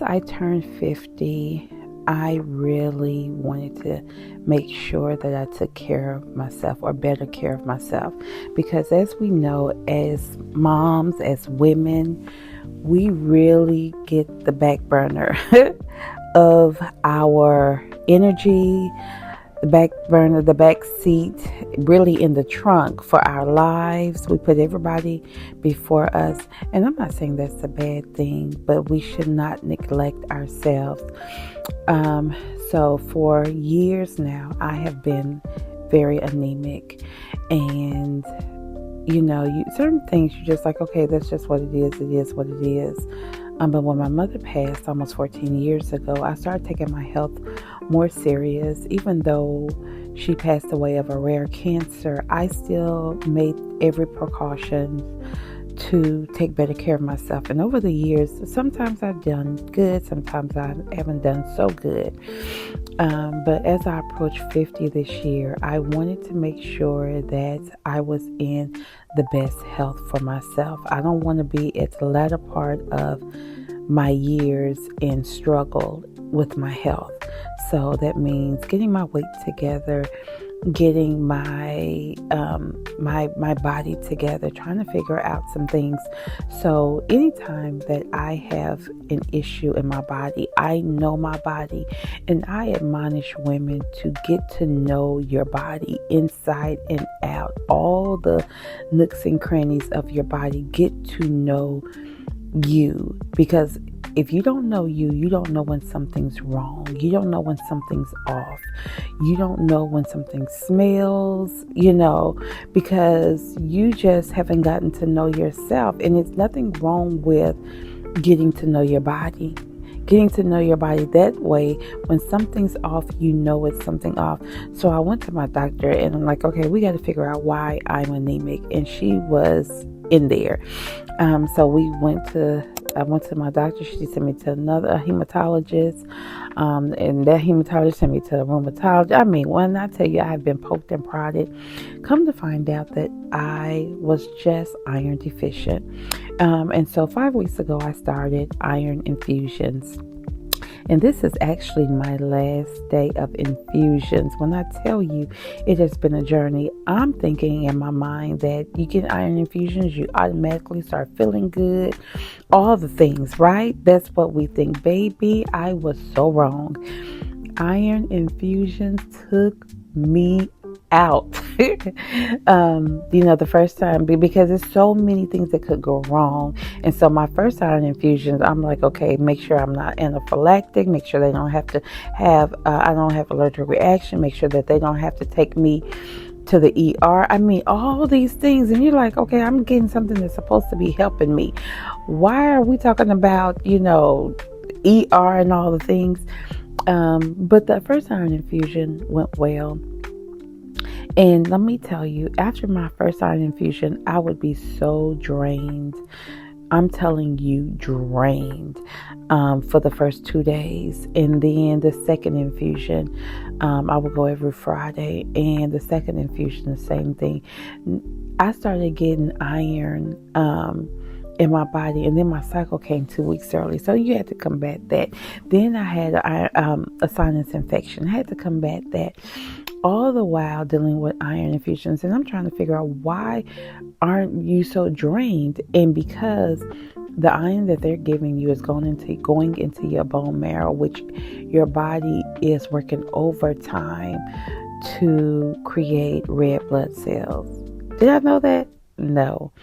I turned 50, I really wanted to make sure that I took care of myself, or better care of myself. Because as we know, as moms, as women, we really get the back burner of our energy, the back burner, the back seat, really in the trunk for our lives. We put everybody before us. And I'm not saying that's a bad thing, but we should not neglect ourselves. So for years now, I have been very anemic. And, certain things you're just like, okay, that's just what it is. It is what it is. But when my mother passed almost 14 years ago, I started taking my health more serious. Even though she passed away of a rare cancer, I still made every precaution to take better care of myself. And over the years, sometimes I've done good, sometimes I haven't done so good. But as I approached 50 this year, I wanted to make sure that I was in the best health for myself. I don't want to be at the latter part of my years and struggle with my health. So that means getting my weight together, getting my my body together, trying to figure out some things. So anytime that I have an issue in my body, I know my body, and I admonish women to get to know your body inside and out, all the nooks and crannies of your body. Get to know you, because if you don't know you, you don't know when something's wrong. You don't know when something's off. You don't know when something smells, because you just haven't gotten to know yourself. And it's nothing wrong with getting to know your body. Getting to know your body that way, when something's off, you know it's something off. So I went to my doctor and I'm like, okay, we got to figure out why I'm anemic. And she was in there. So I went to my doctor. She sent me to another hematologist. And that hematologist sent me to a rheumatologist. I mean, when I tell you I've been poked and prodded, come to find out that I was just iron deficient. And so 5 weeks ago, I started iron infusions. And this is actually my last day of infusions. When I tell you it has been a journey, I'm thinking in my mind that you get iron infusions, you automatically start feeling good. All the things, right? That's what we think. Baby, I was so wrong. Iron infusions took me out. The first time, because there's so many things that could go wrong. And so my first iron infusions, I'm like, okay, make sure I'm not anaphylactic, make sure they don't have to have, I don't have allergic reaction, make sure that they don't have to take me to the ER. I mean, all these things. And you're like, okay, I'm getting something that's supposed to be helping me. Why are we talking about, ER and all the things? But the first iron infusion went well. And let me tell you, after my first iron infusion, I would be so drained. I'm telling you, drained for the first 2 days. And then the second infusion, I would go every Friday. And the second infusion, the same thing. I started getting iron in my body. And then my cycle came 2 weeks early. So you had to combat that. Then I had a sinus infection. I had to combat that. All the while dealing with iron infusions. And I'm trying to figure out, why aren't you so drained? And because the iron that they're giving you is going into your bone marrow, which your body is working overtime to create red blood cells. Did I know that? No.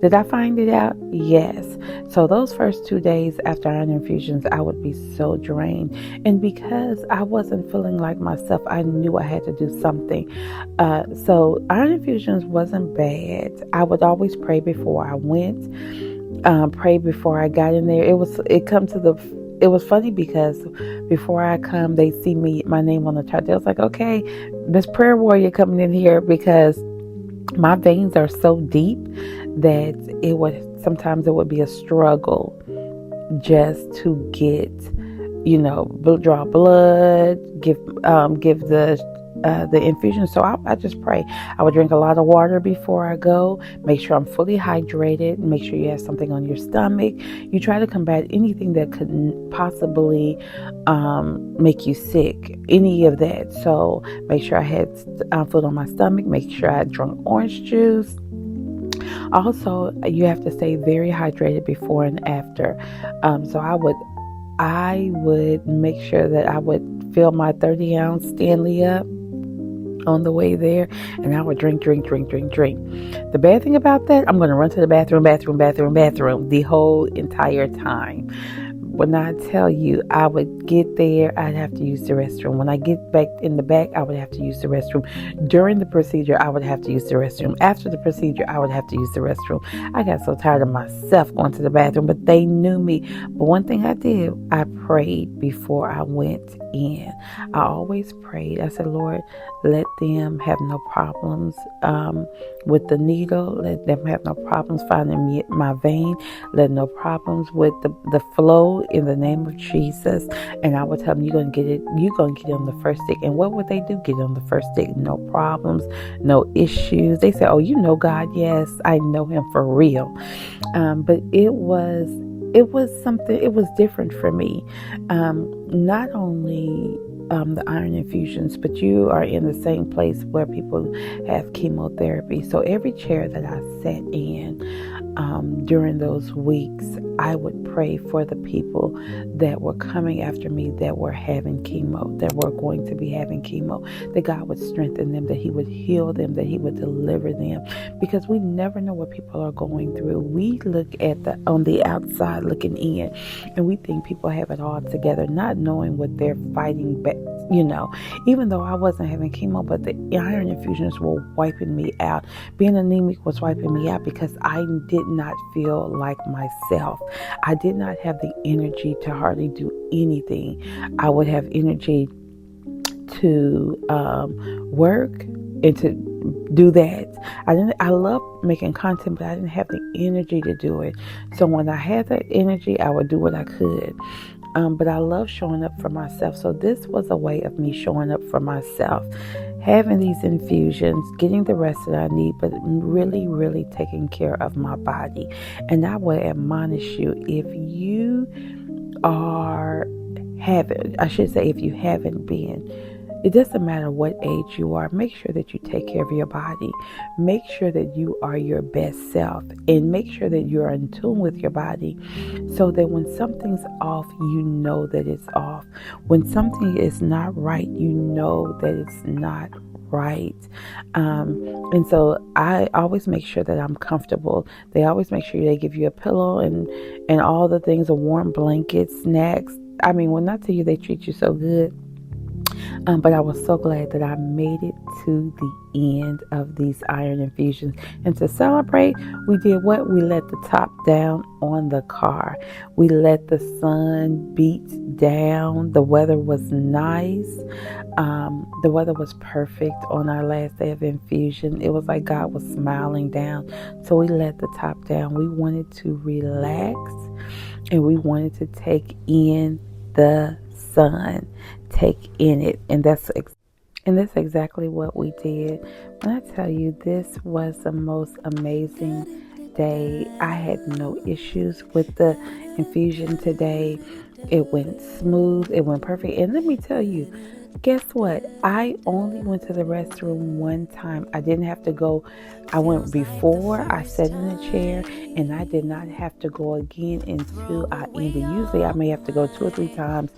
Did I find it out? Yes. So those first 2 days after iron infusions, I would be so drained. And because I wasn't feeling like myself, I knew I had to do something. So iron infusions wasn't bad. I would always pray before I went, pray before I got in there. It was funny because before I come, they see my name on the chart. They was like, okay, Miss Prayer Warrior coming in here, because my veins are so deep that sometimes it would be a struggle just to get, draw blood, give the the infusion. So I just pray. I would drink a lot of water before I go. Make sure I'm fully hydrated. Make sure you have something on your stomach. You try to combat anything that could possibly make you sick, any of that. So make sure I had food on my stomach. Make sure I drank orange juice. Also, you have to stay very hydrated before and after. So I would make sure that I would fill my 30-ounce Stanley up on the way there, and I would drink. The bad thing about that, I'm going to run to the bathroom the whole entire time. When I tell you, I would get there, I'd have to use the restroom. When I get back in the back, I would have to use the restroom. During the procedure, I would have to use the restroom. After the procedure, I would have to use the restroom. I got so tired of myself going to the bathroom, but they knew me. But one thing I did, I prayed before I went in. I always prayed. I said, Lord, let them have no problems with the needle. Let them have no problems finding me my vein. Let no problems with the flow in the name of Jesus. And I would tell them, you're going to get it. You're going to get it on the first stick. And what would they do? Get it on the first stick. No problems, no issues. They say, oh, you know God. Yes, I know him for real. But it was something, it was different for me. Not only the iron infusions, but you are in the same place where people have chemotherapy. So every chair that I sat in during those weeks, I would pray for the people that were coming after me, that were having chemo, that were going to be having chemo, that God would strengthen them, that he would heal them, that he would deliver them, because we never know what people are going through. We look at on the outside looking in, and we think people have it all together, not knowing what they're fighting back. Even though I wasn't having chemo, but the iron infusions were wiping me out. Being anemic was wiping me out because I did not feel like myself. I did not have the energy to hardly do anything. I would have energy to work and to do that. I love making content, but I didn't have the energy to do it. So when I had that energy, I would do what I could. But I love showing up for myself. So this was a way of me showing up for myself, having these infusions, getting the rest that I need, but really, really taking care of my body. And I would admonish you, if you if you haven't been, it doesn't matter what age you are, make sure that you take care of your body. Make sure that you are your best self, and make sure that you're in tune with your body, so that when something's off, you know that it's off. When something is not right, you know that it's not right. And so I always make sure that I'm comfortable. They always make sure they give you a pillow and all the things, a warm blanket, snacks. I mean, when I tell you they treat you so good. But I was so glad that I made it to the end of these iron infusions. And to celebrate, we did what? We let the top down on the car. We let the sun beat down. The weather was nice. The weather was perfect on our last day of infusion. It was like God was smiling down. So we let the top down. We wanted to relax, and we wanted to take in the sun. Take in it, and that's exactly what we did. When I tell you, this was the most amazing day. I had no issues with the infusion today. It went smooth. It went perfect. And let me tell you, guess what? I only went to the restroom one time. I didn't have to go. I went before I sat in the chair, and I did not have to go again until I ended. Usually I may have to go 2 or 3 times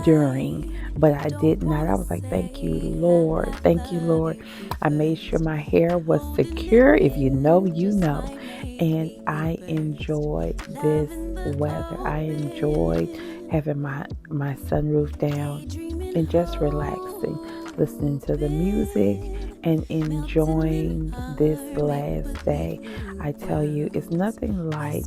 during, but I did not. I was like, thank you, Lord. Thank you, Lord. I made sure my hair was secure. If you know, you know. And I enjoyed this weather. I enjoyed having my sunroof down and just relaxing, listening to the music and enjoying this last day. I tell you, it's nothing like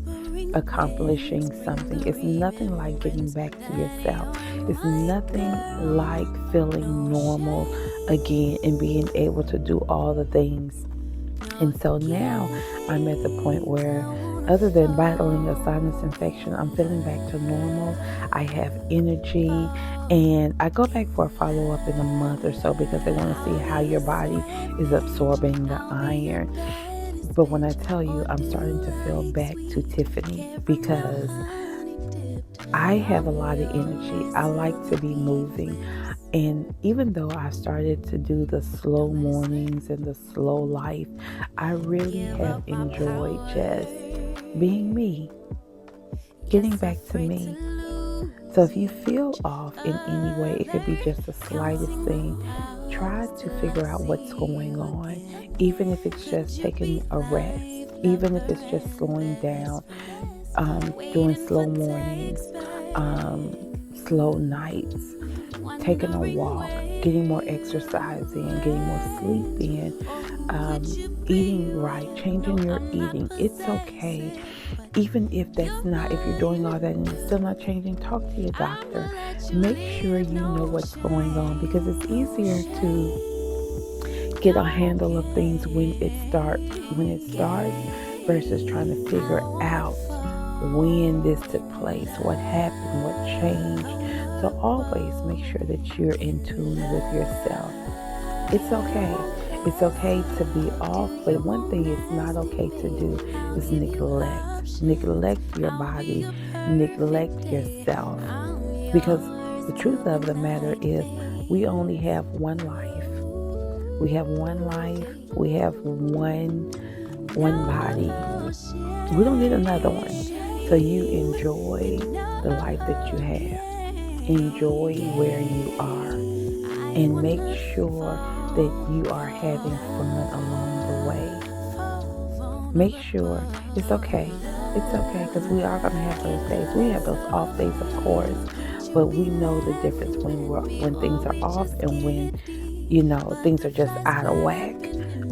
accomplishing something. It's nothing like getting back to yourself. It's nothing like feeling normal again and being able to do all the things. And so now I'm at the point where Other than battling a sinus infection, I'm feeling back to normal. I have energy, and I go back for a follow-up in a month or so because they want to see how your body is absorbing the iron. But when I tell you, I'm starting to feel back to Tiffany because I have a lot of energy. I like to be moving. And even though I started to do the slow mornings and the slow life, I really have enjoyed just being me, getting back to me. So if you feel off in any way, it could be just the slightest thing. Try to figure out what's going on, even if it's just taking a rest, even if it's just slowing down, doing slow mornings, slow nights, taking a walk, getting more exercise in, getting more sleep in, eating right, changing your eating. It's okay. Even if if you're doing all that and it's still not changing, talk to your doctor. Make sure you know what's going on, because it's easier to get a handle of things when it starts versus trying to figure out when this took place, what happened, what changed. So always make sure that you're in tune with yourself. It's okay. It's okay to be off, but one thing it's not okay to do is neglect. Neglect your body, neglect yourself. Because the truth of the matter is we only have one life. We have one life. We have one body. We don't need another one. So you enjoy the life that you have. Enjoy where you are. And make sure that you are having fun along the way. Make sure it's okay. It's okay, because we are going to have those days. We have those off days, of course, but we know the difference when things are off and when things are just out of whack.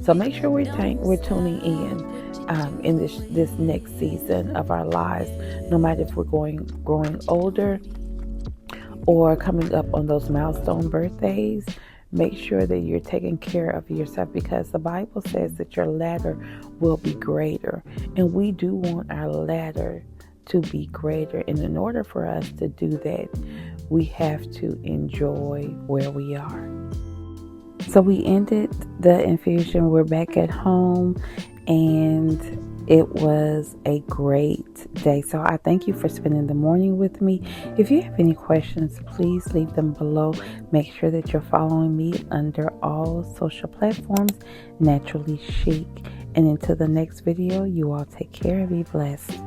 So make sure we're tuning in this next season of our lives, no matter if we're growing older or coming up on those milestone birthdays. Make sure that you're taking care of yourself, because the Bible says that your ladder will be greater. And we do want our ladder to be greater. And in order for us to do that, we have to enjoy where we are. So we ended the infusion. We're back at home, and it was a great day. So I thank you for spending the morning with me. If you have any questions, please leave them below. Make sure that you're following me under all social platforms, Naturally Chic. And until the next video, you all take care and be blessed.